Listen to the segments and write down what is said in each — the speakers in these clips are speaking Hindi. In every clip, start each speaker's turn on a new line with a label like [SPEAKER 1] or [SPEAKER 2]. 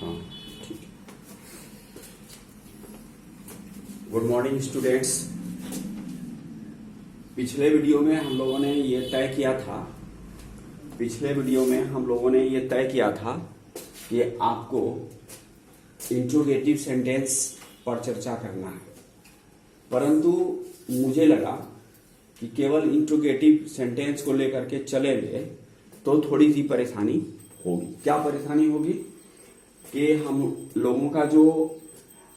[SPEAKER 1] हाँ ठीक है। Good morning students. पिछले वीडियो में हम लोगों ने ये तय किया था कि आपको इंट्रोगेटिव सेंटेंस पर चर्चा करना है, परंतु मुझे लगा कि केवल इंट्रोगेटिव सेंटेंस को लेकर के चलेंगे तो थोड़ी सी परेशानी होगी। क्या परेशानी होगी कि हम लोगों का जो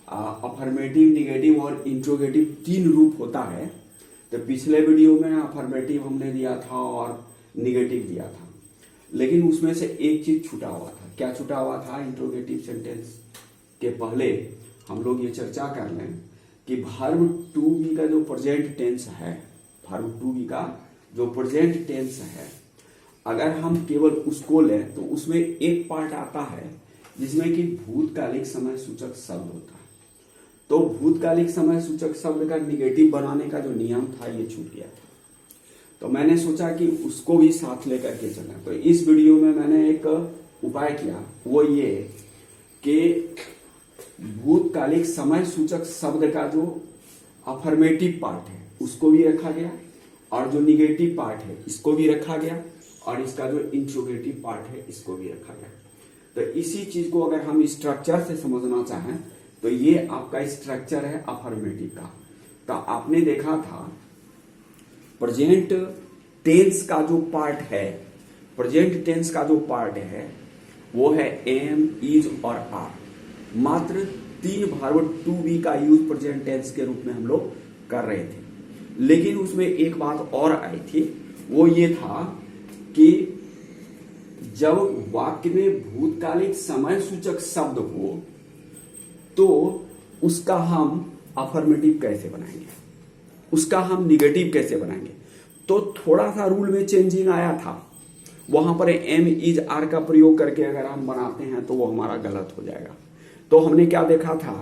[SPEAKER 1] अफर्मेटिव, निगेटिव और इंट्रोगेटिव 3 रूप होता है। तो पिछले वीडियो में अफर्मेटिव हमने दिया था और निगेटिव दिया था, लेकिन उसमें से एक चीज छूटा हुआ था। क्या छूटा हुआ था? इंट्रोगेटिव सेंटेंस के पहले हम लोग ये चर्चा कर लें कि वर्ब टू बी का जो प्रेजेंट टेंस है, अगर हम केवल उसको लें तो उसमें एक पार्ट आता है जिसमें कि भूतकालिक समय सूचक शब्द होता है। तो भूतकालिक समय सूचक शब्द का निगेटिव बनाने का जो नियम था ये छूट गया था, तो मैंने सोचा कि उसको भी साथ लेकर के चलें। तो इस वीडियो में मैंने एक उपाय किया, वो ये कि भूतकालिक समय सूचक शब्द का जो अफर्मेटिव पार्ट है उसको भी रखा गया और जो निगेटिव पार्ट है इसको भी रखा गया और इसका जो इंट्रोगेटिव पार्ट है इसको भी रखा गया। तो इसी चीज को अगर हम स्ट्रक्चर से समझना चाहें तो ये आपका स्ट्रक्चर है अफर्मेटिव का। तो आपने देखा था प्रेजेंट टेंस का जो पार्ट है वो है एम, इज और आर। मात्र 3 वर्ब टू बी का यूज प्रेजेंट टेंस के रूप में हम लोग कर रहे थे, लेकिन उसमें एक बात और आई थी, वो ये था कि जब वाक्य में भूतकालिक समय सूचक शब्द हो तो उसका हम अफर्मेटिव कैसे बनाएंगे, उसका हम निगेटिव कैसे बनाएंगे। तो थोड़ा सा रूल में चेंजिंग आया था। वहां पर एम, इज, आर का प्रयोग करके अगर हम बनाते हैं तो वो हमारा गलत हो जाएगा। तो हमने क्या देखा था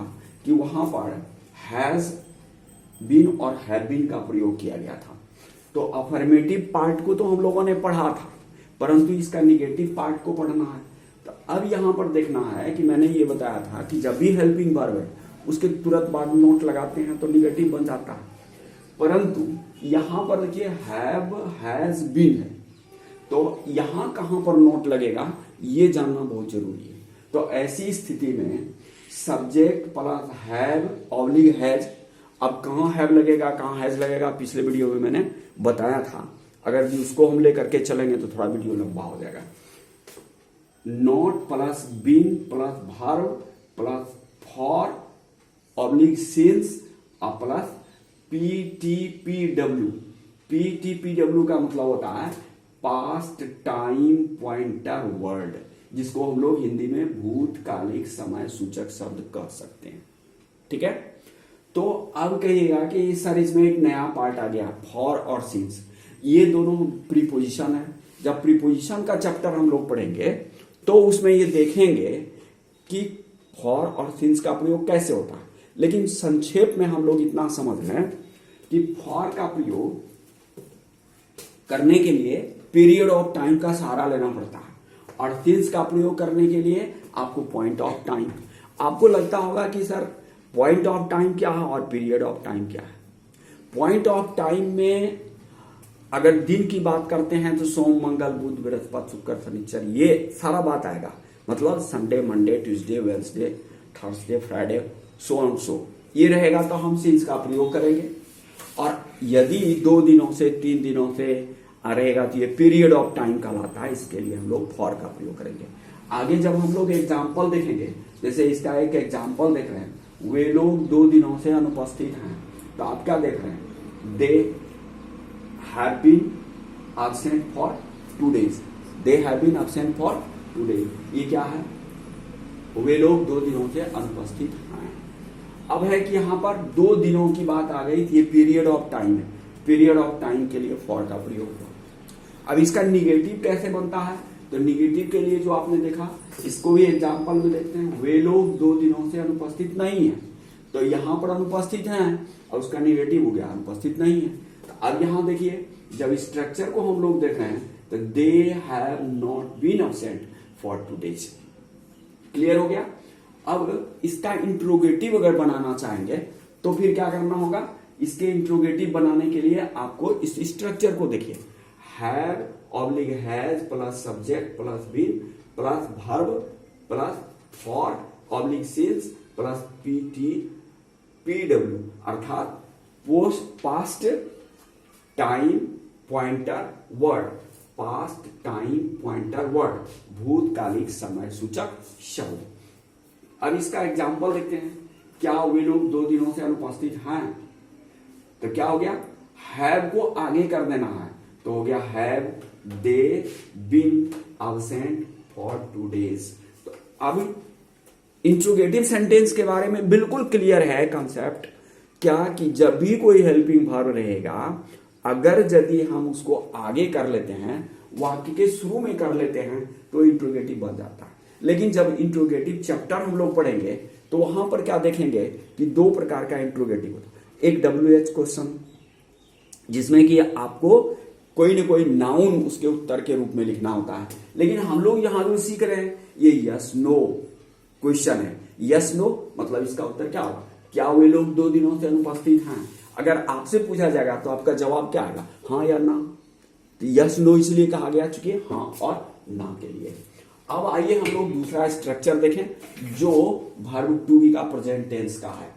[SPEAKER 1] कि वहां पर हैज बीन और हैव बीन का प्रयोग किया गया था। तो अफर्मेटिव पार्ट को तो हम लोगों ने पढ़ा था, परंतु इसका निगेटिव पार्ट को पढ़ना है। तो अब यहां पर देखना है कि मैंने ये बताया था कि जब भी हेल्पिंग वर्ब है उसके तुरंत बाद नोट लगाते हैं तो निगेटिव बन जाता है, परंतु यहां पर देखिए हैव, हैज बीन है, तो यहां कहां पर नोट लगेगा ये जानना बहुत जरूरी है। तो ऐसी स्थिति में subject plus have oblique has, अब कहां हैव लगेगा कहां हैज लगेगा पिछले वीडियो में मैंने बताया था। अगर भी उसको हम लेकर के चलेंगे तो थोड़ा वीडियो लंबा हो जाएगा। Not plus been plus verb plus for oblique since और प्लस पीटीपीडब्ल्यू। पीटीपीडब्ल्यू का मतलब होता है पास्ट टाइम पॉइंटर वर्ड, जिसको हम लोग हिंदी में भूतकालिक समय सूचक शब्द कह सकते हैं। ठीक है, तो अब कहिएगा कि सर इसमें एक नया पार्ट आ गया, फॉर और सिंस। ये दोनों प्रीपोजिशन है। जब प्रीपोजिशन का चैप्टर हम लोग पढ़ेंगे तो उसमें ये देखेंगे कि फॉर और सिंस का प्रयोग कैसे होता है, लेकिन संक्षेप में हम लोग इतना समझ लें कि फॉर का प्रयोग करने के लिए पीरियड ऑफ टाइम का सहारा लेना पड़ता है और सिंस का प्रयोग करने के लिए आपको पॉइंट ऑफ टाइम। आपको लगता होगा कि सर पॉइंट ऑफ टाइम क्या है और पीरियड ऑफ टाइम क्या है। पॉइंट ऑफ टाइम में अगर दिन की बात करते हैं तो सोम, मंगल, बुध, बृहस्पति, शुक्र, शनिचर, ये सारा बात आएगा। मतलब Sunday, Monday, Tuesday, Wednesday, Thursday, Friday, so on so, ये रहेगा तो हम सिंस का प्रयोग करेंगे। और यदि 2 दिनों से 3 दिनों से रहेगा तो ये पीरियड ऑफ टाइम कहलाता है, इसके लिए हम लोग फॉर का प्रयोग करेंगे। आगे जब हम लोग एग्जाम्पल देखेंगे, जैसे इसका एक एग्जाम्पल देख रहे हैं, वे लोग 2 दिनों से अनुपस्थित हैं, तो आप क्या देख रहे हैं? They have been absent for 2 days। They have been absent for 2 days, ये क्या है? वे लोग 2 दिनों से अनुपस्थित हैं। अब है कि यहां पर 2 दिनों की बात आ गई थी, ये पीरियड ऑफ टाइम है। पीरियड ऑफ टाइम के लिए फॉर का प्रयोग हुआ। अब इसका निगेटिव कैसे बनता है? तो निगेटिव के लिए जो आपने देखा, इसको भी एग्जाम्पल में देखते हैं। वे लोग 2 दिनों से अनुपस्थित नहीं है, तो यहां पर अनुपस्थित हैं और उसका निगेटिव हो गया अनुपस्थित नहीं है। तो अब यहां देखिए, जब स्ट्रक्चर को हम लोग देख रहे हैं तो they have not been absent for 2 days। Clear हो गया। अब इसका इंट्रोगेटिव अगर बनाना चाहेंगे तो फिर क्या करना होगा, इसके इंट्रोगेटिव बनाने के लिए आपको इस स्ट्रक्चर को देखिए, have oblique has plus subject plus been plus verb plus for oblique since plus PT PW, अर्थात post past time pointer word, past time pointer word, भूतकालिक समय सूचक शब्द। अब इसका एग्जाम्पल देखते हैं, क्या वे लोग 2 दिनों से अनुपस्थित हैं, तो क्या हो गया, हैव को आगे कर देना है, तो हो गया have they been absent for 2 days। तो अब इंट्रोगेटिव सेंटेंस के बारे में बिल्कुल क्लियर है कंसेप्ट, क्या कि जब भी कोई हेल्पिंग वर्ब रहेगा, अगर यदि हम उसको आगे कर लेते हैं, वाक्य के शुरू में कर लेते हैं, तो इंट्रोगेटिव बन जाता है। लेकिन जब इंट्रोगेटिव चैप्टर हम लोग पढ़ेंगे तो वहां पर क्या देखेंगे कि 2 प्रकार का इंट्रोगेटिव होता है। एक WH क्वेश्चन, जिसमें कि आपको कोई न कोई नाउन उसके उत्तर के रूप में लिखना होता है, लेकिन हम लोग यहां जो सीख रहे हैं ये यस नो क्वेश्चन है। यस नो मतलब इसका उत्तर क्या होगा, क्या वे लोग 2 दिनों से अनुपस्थित हैं। अगर आपसे पूछा जाएगा तो आपका जवाब क्या आएगा, हाँ या ना। तो यस नो इसलिए कहा गया चूंकि हाँ और ना के लिए। अब आइए हम लोग दूसरा स्ट्रक्चर देखें जो वर्ब टू बी का प्रेजेंट टेंस का है।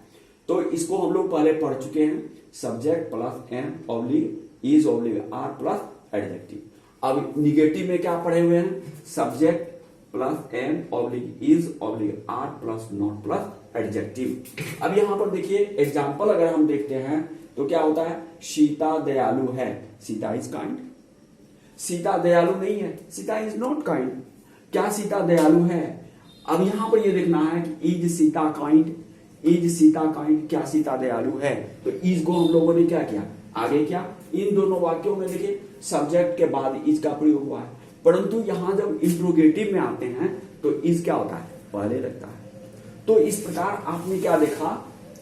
[SPEAKER 1] तो इसको हम लोग पहले पढ़ चुके हैं, subject plus am oblique is oblique are plus adjective. अब निगेटिव में क्या पढ़े हुए हैं, subject plus am oblique is oblique are plus not plus adjective. अब यहां पर देखिए एग्जाम्पल अगर हम देखते हैं तो क्या होता है, सीता दयालु है, सीता इज काइंड। सीता दयालु नहीं है, सीता इज नॉट काइंड। क्या सीता दयालु है, अब यहां पर ये देखना है कि is Sita kind, is Sita kind, क्या सीता दयालु है। तो इज को हम लोगों ने क्या किया, आगे क्या, इन दोनों वाक्यों में देखिए सब्जेक्ट के बाद इज का प्रयोग हुआ है, परंतु यहां जब इंट्रोगेटिव में आते हैं तो इज क्या होता है, पहले लगता है। तो इस प्रकार आपने क्या देखा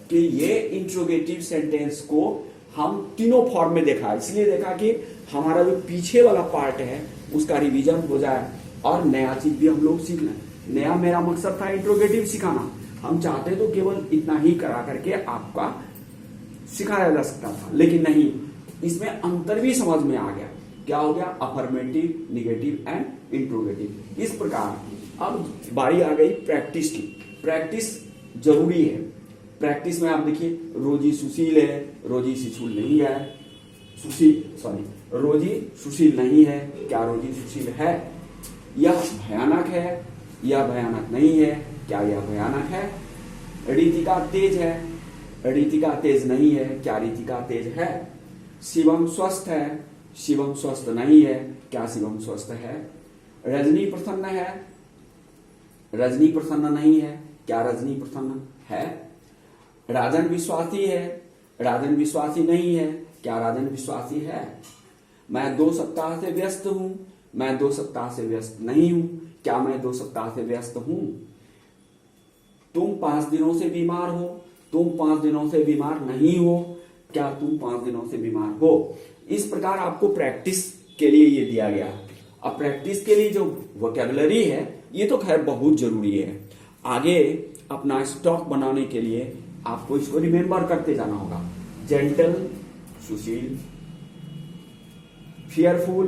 [SPEAKER 1] कि ये इंट्रोगेटिव सेंटेंस को हम तीनों फॉर्म में देखा, इसलिए देखा कि हमारा जो पीछे वाला पार्ट है उसका रिवीजन हो जाए और नया चीज भी हम लोग सीख लें। नया मेरा मकसद था इंट्रोगेटिव सिखाना, हम चाहते तो केवल इतना ही करा करके आपका सिखाया जा सकता था, लेकिन नहीं, इसमें अंतर भी समझ में आ गया। क्या हो गया, अफर्मेटिव, निगेटिव एंड इंट्रोगेटिव। इस प्रकार अब बारी आ गई प्रैक्टिस की। प्रैक्टिस जरूरी है। प्रैक्टिस में आप देखिए रोजी सुशील है, रोजी सुशील नहीं है, रोजी सुशील नहीं है, क्या रोजी सुशील है। यह भयानक है, यह भयानक नहीं है, क्या यह भयानक है। रीतिका तेज है, रीतिका तेज नहीं है, क्या रीतिका तेज है। शिवम स्वस्थ है, शिवम स्वस्थ नहीं है, क्या शिवम स्वस्थ है। रजनी प्रसन्न है, रजनी प्रसन्न नहीं है, क्या रजनी प्रसन्न है। राजन विश्वासी है, राजन विश्वासी नहीं है, क्या राजन विश्वासी है। मैं 2 सप्ताह से व्यस्त हूं, मैं 2 सप्ताह से व्यस्त नहीं हूं, क्या मैं 2 सप्ताह से व्यस्त हूं। तुम 5 दिनों से बीमार हो, तुम 5 दिनों से बीमार नहीं हो, क्या तुम 5 दिनों से बीमार हो। इस प्रकार आपको प्रैक्टिस के लिए ये दिया गया। अब प्रैक्टिस के लिए जो वोकैबुलरी है ये तो खैर बहुत जरूरी है। आगे अपना स्टॉक बनाने के लिए आपको इसको रिमेंबर करते जाना होगा। जेंटल सुशील, फियरफुल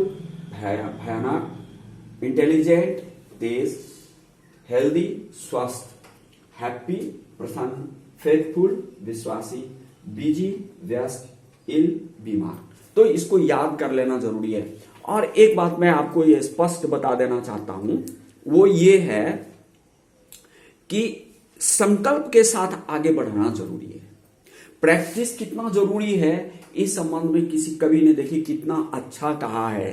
[SPEAKER 1] भयानक, इंटेलिजेंट तेज, हेल्दी स्वस्थ, हैप्पी प्रसन्न, फेथफुल विश्वासी, बिजी व्यस्त, इल बीमार। तो इसको याद कर लेना जरूरी है। और एक बात मैं आपको ये स्पष्ट बता देना चाहता हूं, वो ये है कि संकल्प के साथ आगे बढ़ना जरूरी है। प्रैक्टिस कितना जरूरी है इस संबंध में किसी कवि ने देखी कितना अच्छा कहा है।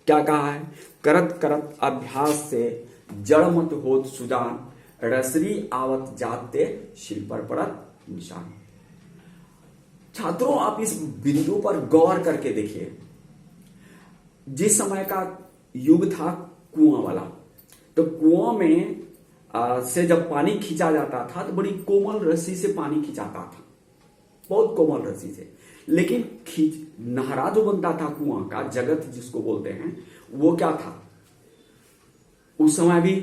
[SPEAKER 1] क्या कहा है, करत करत अभ्यास से जड़ मत होत सुजान, रसरी आवत जाते शिल पर पड़त निशान। छात्रों आप इस बिंदु पर गौर करके देखिए, जिस समय का युग था कुआं वाला, तो कुआं में से जब पानी खींचा जाता था तो बड़ी कोमल रस्सी से पानी खींचाता था, बहुत कोमल रस्सी से। लेकिन नहरा जो बनता था कुआं का, जगत जिसको बोलते हैं, वो क्या था, उस समय भी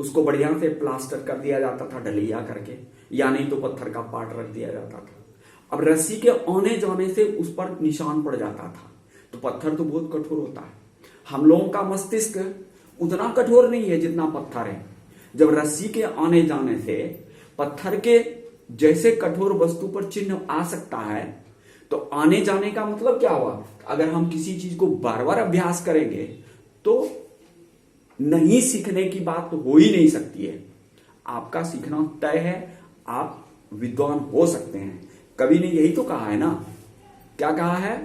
[SPEAKER 1] उसको बढ़िया से प्लास्टर कर दिया जाता था ढलैया करके, या नहीं तो पत्थर का पार्ट रख दिया जाता था। अब रस्सी के आने जाने से उस पर निशान पड़ जाता था। तो पत्थर तो बहुत कठोर होता है, हम लोगों का मस्तिष्क उतना कठोर नहीं है जितना पत्थर है। जब रस्सी के आने जाने से पत्थर के जैसे कठोर वस्तु पर चिन्ह आ सकता है, तो आने जाने का मतलब क्या हुआ, अगर हम किसी चीज को बार बार अभ्यास करेंगे तो नहीं सीखने की बात तो हो ही नहीं सकती है। आपका सीखना तय है, आप विद्वान हो सकते हैं। कवि ने यही तो कहा है ना, क्या कहा है?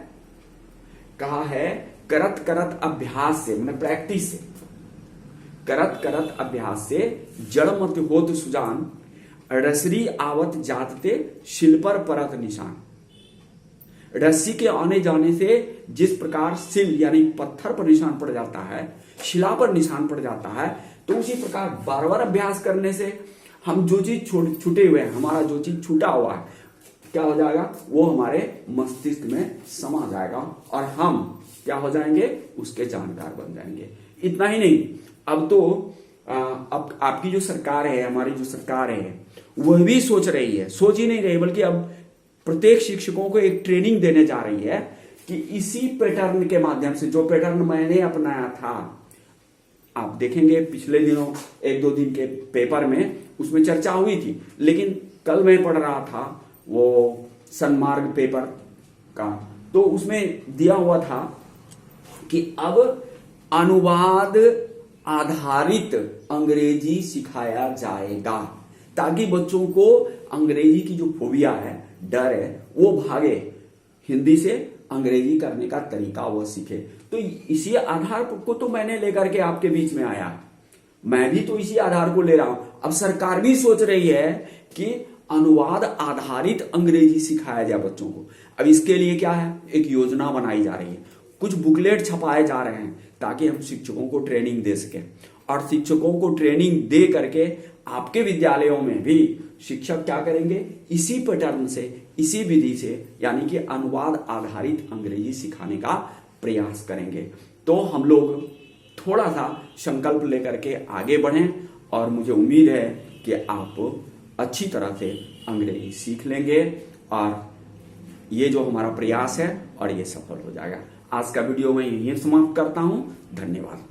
[SPEAKER 1] कहा है करत करत अभ्यास से, मैंने प्रैक्टिस से, करत करत अभ्यास से जड़ मत होत सुजान, रसरी आवत जातते शिल पर परत निशान। रस्सी के आने जाने से जिस प्रकार सिल यानी पत्थर पर निशान पड़ जाता है, शिला पर निशान पड़ जाता है, तो उसी प्रकार बार बार अभ्यास करने से हम जो चीज छूटे हुए हैं, हमारा जो चीज छूटा हुआ है, क्या हो जाएगा, वो हमारे मस्तिष्क में समा जाएगा और हम क्या हो जाएंगे, उसके जानकार बन जाएंगे। इतना ही नहीं, अब तो अब आपकी जो सरकार है, हमारी जो सरकार है, वह भी सोच रही है, सोच ही नहीं रही बल्कि अब प्रत्येक शिक्षकों को एक ट्रेनिंग देने जा रही है कि इसी पैटर्न के माध्यम से, जो पैटर्न मैंने अपनाया था, आप देखेंगे पिछले दिनों 1-2 दिन के पेपर में उसमें चर्चा हुई थी, लेकिन कल मैं पढ़ रहा था वो सन्मार्ग पेपर का, तो उसमें दिया हुआ था कि अब अनुवाद आधारित अंग्रेजी सिखाया जाएगा, ताकि बच्चों को अंग्रेजी की जो फोबिया है, डर है, वो भागे, हिंदी से अंग्रेजी करने का तरीका वो सीखे। तो इसी आधार को तो मैंने लेकर के आपके बीच में आया, मैं भी तो इसी आधार को ले रहा हूं। अब सरकार भी सोच रही है कि अनुवाद आधारित अंग्रेजी सिखाया जाए बच्चों को। अब इसके लिए क्या है, एक योजना बनाई जा रही है, कुछ बुकलेट छपाए जा रहे हैं ताकि हम शिक्षकों को ट्रेनिंग दे सकें, और शिक्षकों को ट्रेनिंग दे करके आपके विद्यालयों में भी शिक्षक क्या करेंगे, इसी पैटर्न से, इसी विधि से, यानी कि अनुवाद आधारित अंग्रेजी सिखाने का प्रयास करेंगे। तो हम लोग थोड़ा सा संकल्प लेकर के आगे बढ़ें, और मुझे उम्मीद है कि आप अच्छी तरह से अंग्रेजी सीख लेंगे, और ये जो हमारा प्रयास है और ये सफल हो जाएगा। आज का वीडियो मैं यहीं समाप्त करता हूं। धन्यवाद।